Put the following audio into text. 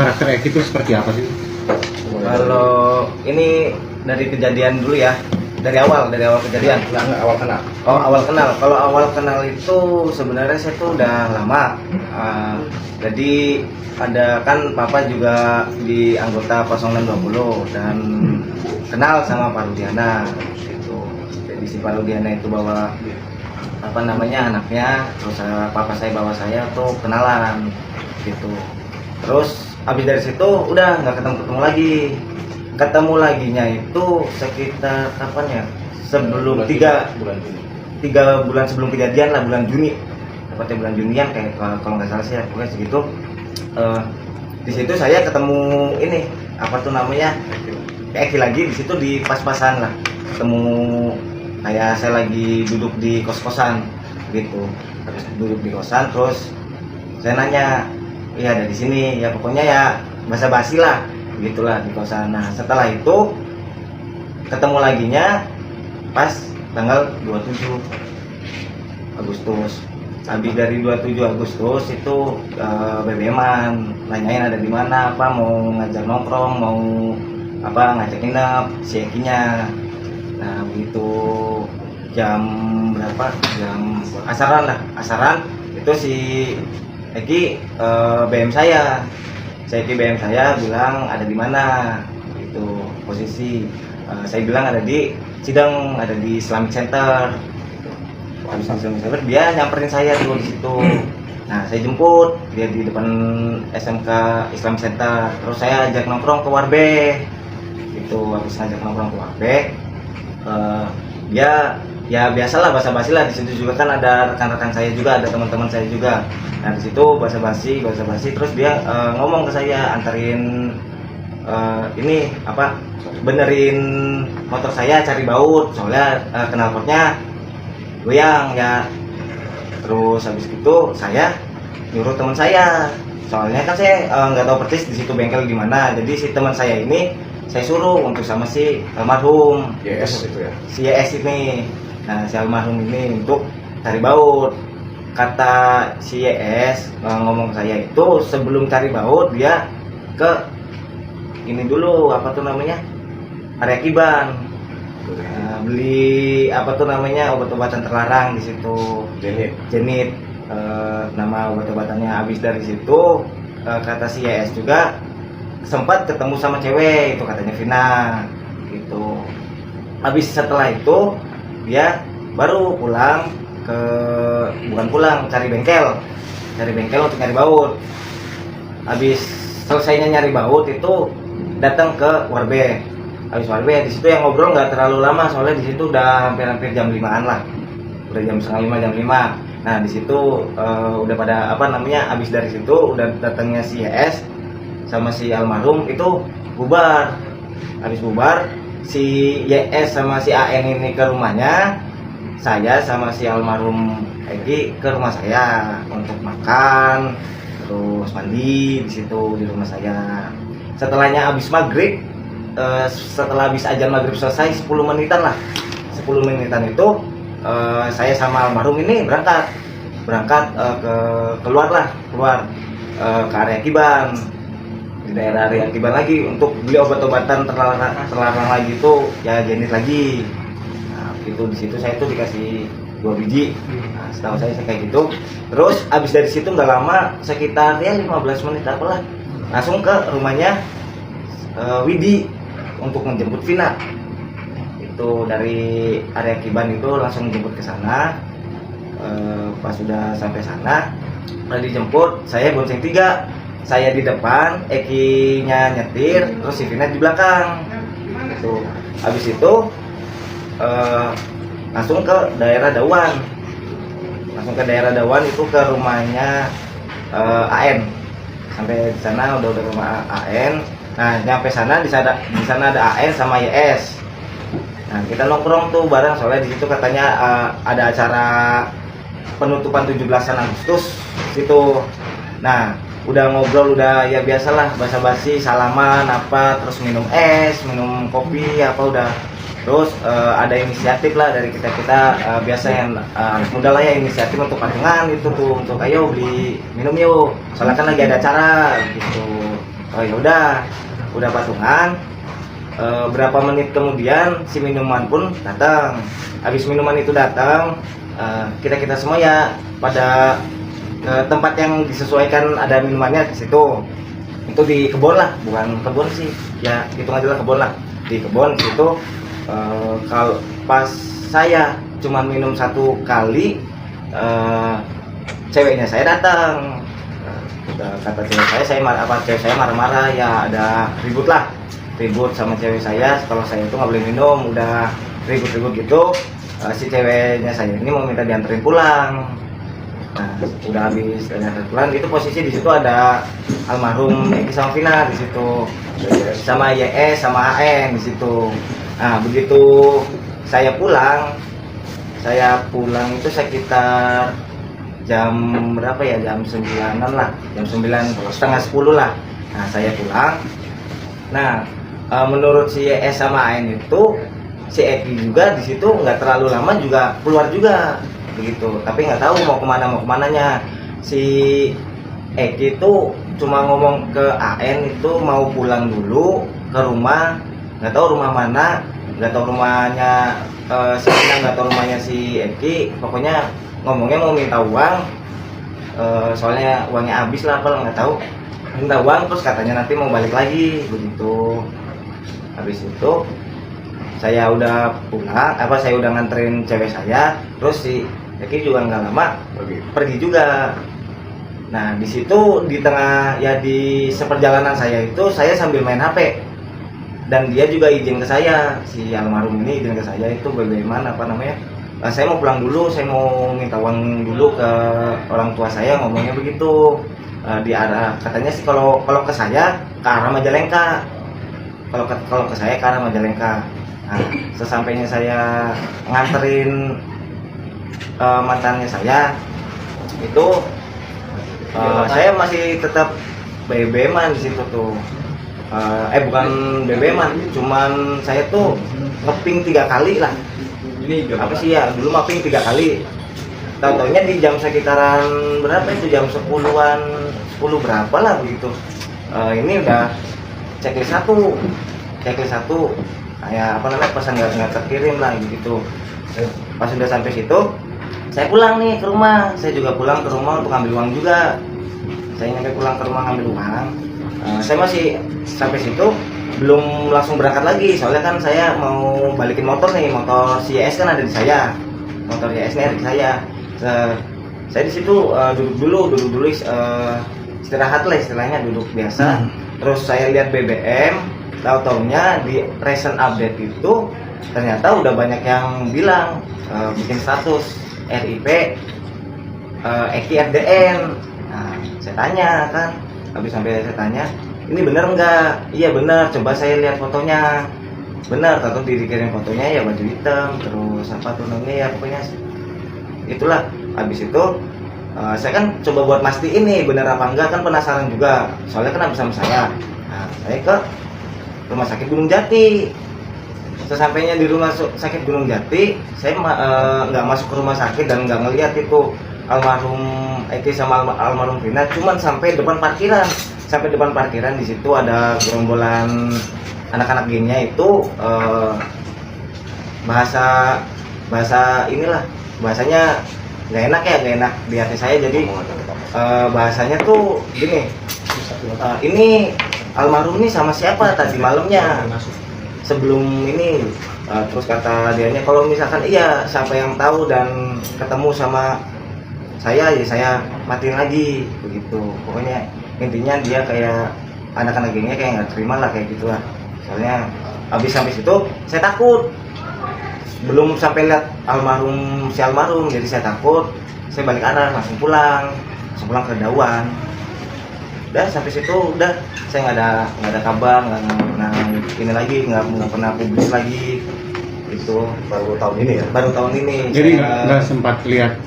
Karakter Eki itu seperti apa sih? Kalau ini dari kejadian dulu ya, dari awal kejadian. Awal kenal. Oh, awal kenal. Kalau awal kenal itu sebenarnya saya tuh udah lama. Jadi ada kan papa juga di anggota 0620 dan kenal sama Pak Rudiana gitu. Jadi si Pak Rudiana itu bawa apa namanya anaknya, terus papa saya bawa saya tuh kenalan gitu. Terus habis dari situ udah nggak ketemu lagi. Ketemu laginya itu sekitar kapan ya? Sebelum tiga bulan sebelum kejadian lah, bulan Juni. Tepatnya bulan Junian kayak kalau nggak salah sih ya, pokoknya segitu. Di situ saya ketemu ini apa tuh namanya? Eki lagi di situ di pas-pasan lah. Ketemu kayak saya lagi duduk di kos-kosan gitu. Habis duduk di kosan terus saya nanya, iya ada di sini ya, pokoknya ya basa-basi lah gitulah di kosan. Nah setelah itu ketemu laginya pas tanggal 27 Agustus. Habis dari 27 Agustus itu BBM-an nanyain ada di mana, apa mau ngajak nongkrong, mau apa ngajak nginep si Ekinya. Nah begitu jam berapa, jam asaran itu si Eki BM saya bilang ada di mana itu posisi. Saya bilang ada di Sidang, ada di Islamic Center. Habis di Islamic Center dia nyamperin saya dulu di situ. Nah saya jemput dia di depan SMK Islamic Center. Terus saya ajak nongkrong ke Warbe itu. Habis ngajak nongkrong ke Warbe, dia ya biasalah basa-basi lah. Di situ juga kan ada rekan-rekan saya juga, ada teman-teman saya juga. Nah di situ basa-basi terus dia ngomong ke saya, anterin ini apa, benerin motor saya cari baut soalnya knalpotnya goyang ya. Terus habis itu saya nyuruh teman saya, soalnya kan saya nggak tahu persis di situ bengkel di mana. Jadi si teman saya ini saya suruh untuk sama si almarhum YS itu ya. si YS ini. Nah si almarhum ini untuk cari baut. Kata si YS ngomong ke saya itu sebelum cari baut dia ke ini dulu apa tuh namanya, area Kiban, beli apa tuh namanya obat-obatan terlarang di situ, Jenit. Nama obat-obatannya. Habis dari situ kata si YS juga sempat ketemu sama cewek itu, katanya Vina gitu. Habis setelah itu dia baru pulang cari bengkel untuk nyari baut. Habis selesainya nyari baut itu datang ke Warbe. Habis Warbe di situ yang ngobrol nggak terlalu lama, soalnya di situ udah hampir jam 5-an lah, udah jam setengah 5, jam 5. Nah di situ udah pada apa namanya, habis dari situ udah datangnya si YS sama si almarhum itu bubar. Habis bubar si YS sama si AN ini ke rumahnya, saya sama si almarhum Eki ke rumah saya untuk makan, terus mandi di situ di rumah saya. Setelahnya habis maghrib, setelah habis ajan maghrib selesai 10 menitan itu saya sama almarhum ini berangkat keluar ke area Kiban, di daerah area Kiban lagi untuk beli obat-obatan terlarang lagi itu ya, Jenit lagi. Nah itu di situ saya tuh dikasih 2 biji. Nah, setahu saya kayak gitu. Terus abis dari situ nggak lama, sekitar ya 15 menit apalah, langsung ke rumahnya Widi untuk menjemput Vina. Itu dari area Kiban itu langsung menjemput ke sana. Pas sudah sampai sana, udah dijemput, saya bonceng 3. Saya di depan, Eki-nya nyetir, terus si Vina di belakang. Itu habis itu langsung ke daerah Dawan itu ke rumahnya AN. Sampai di sana udah rumah AN. Nah nyampe sana, di sana ada AN sama YS. Nah kita nongkrong tuh bareng, soalnya di situ katanya ada acara penutupan 17-an Agustus situ. Nah udah ngobrol, udah ya biasalah basa-basi, salaman apa, terus minum es, minum kopi apa udah. Terus ada inisiatif lah dari kita biasa yang muda lah ya, inisiatif untuk patungan itu tuh, untuk ayo beli minum yuk, soalnya kan lagi ada acara gitu. Oh ya udah patungan. Berapa menit kemudian si minuman pun datang. Habis minuman itu datang, kita semua ya pada tempat yang disesuaikan ada minumannya di situ. Itu di kebun lah, bukan kebun sih, ya hitung aja lah kebun lah. Di kebun situ, kalau pas saya cuma minum 1 kali, ceweknya saya datang. Kata cewek saya marah-marah, ya ada ribut sama cewek saya. Kalau saya itu nggak boleh minum, udah ribut gitu. Si ceweknya saya ini mau minta dianterin pulang. Nah, udah habis dianterin pulang, itu posisi di situ ada almarhum Eki sama Vina di situ, sama YS sama AN di situ. Nah, begitu saya pulang itu sekitar jam berapa ya, jam 9-an lah, jam 9 setengah 10 lah. Nah, saya pulang. Nah, menurut si YS sama AN itu si Eki juga di situ nggak terlalu lama juga keluar juga begitu, tapi nggak tahu mau kemananya. Si Eki itu cuma ngomong ke AN itu mau pulang dulu ke rumah, nggak tahu rumah mana, nggak tahu rumahnya si Vina, nggak tahu rumahnya si Eki. Pokoknya ngomongnya mau minta uang, soalnya uangnya habis lah, apa nggak tahu, minta uang terus katanya nanti mau balik lagi begitu. Habis itu saya udah pulang, saya udah nganterin cewek saya, terus si Eki juga nggak lama pergi juga. Nah, di situ di tengah ya di seperjalanan saya itu saya sambil main HP, dan dia juga izin ke saya, si almarhum ini izin ke saya itu bagaimana saya mau pulang dulu, saya mau minta uang dulu ke orang tua saya, ngomongnya begitu. Di arah katanya sih kalau ke saya ke arah Majalengka, kalau ke saya ke arah Majalengka. Nah, sesampainya saya nganterin mantannya saya itu, saya masih tetap BBM-an di situ tuh. Bukan BBM-an, cuman saya tuh ngeping 3 kali lah. Ini apa sih ya, dulu mapping 3 kali. Tahu-taunya di jam sekitaran berapa itu, jam 10-an, 10 berapa lah begitu. Ini udah checklist satu, kayak pesan nggak terkirim lah gitu. Pas sudah sampai situ, saya pulang nih ke rumah. Saya juga pulang ke rumah untuk ambil uang juga. Saya nyampe pulang ke rumah ngambil uang. Saya masih sampai situ belum langsung berangkat lagi, soalnya kan saya mau balikin motor si YS kan ada di saya, motor YS nih ada di saya. Saya di situ duduk dulu, istirahat lah istilahnya, duduk biasa. Terus saya lihat BBM, tahu-taunya di recent update itu ternyata udah banyak yang bilang bikin status RIP Eki RDN. Nah, saya tanya kan, habis sampai saya tanya, ini bener nggak? Iya bener, coba saya lihat fotonya. Bener, tentu dikirim fotonya ya baju hitam, terus apa tuh namanya ya pokoknya itulah. Habis itu saya kan coba buat mastiin nih bener apa enggak, kan penasaran juga, soalnya kan bersama saya. Nah, saya ke rumah sakit Gunung Jati. Sesampainya di rumah sakit Gunung Jati, saya nggak masuk ke rumah sakit dan nggak ngeliat itu almarhum Eki sama almarhum Vina, cuman sampai depan parkiran. Di situ ada gerombolan anak-anak gengnya itu, bahasanya nggak enak di hati saya. Jadi bahasanya tuh gini, ini almarhum ini sama siapa tadi malamnya sebelum ini. Terus kata dianya kalau misalkan iya siapa yang tahu dan ketemu sama saya ya saya matiin lagi begitu. Pokoknya intinya dia kayak anak-anak gengnya kayak nggak terima lah kayak gitulah. Soalnya habis sampai situ saya takut, belum sampai lihat almarhum, jadi saya takut. Saya balik arah langsung pulang ke Dawan. Udah sampai situ udah saya nggak ada kabar, nggak pernah publis lagi. Itu baru tahun ini. Jadi nggak sempat lihat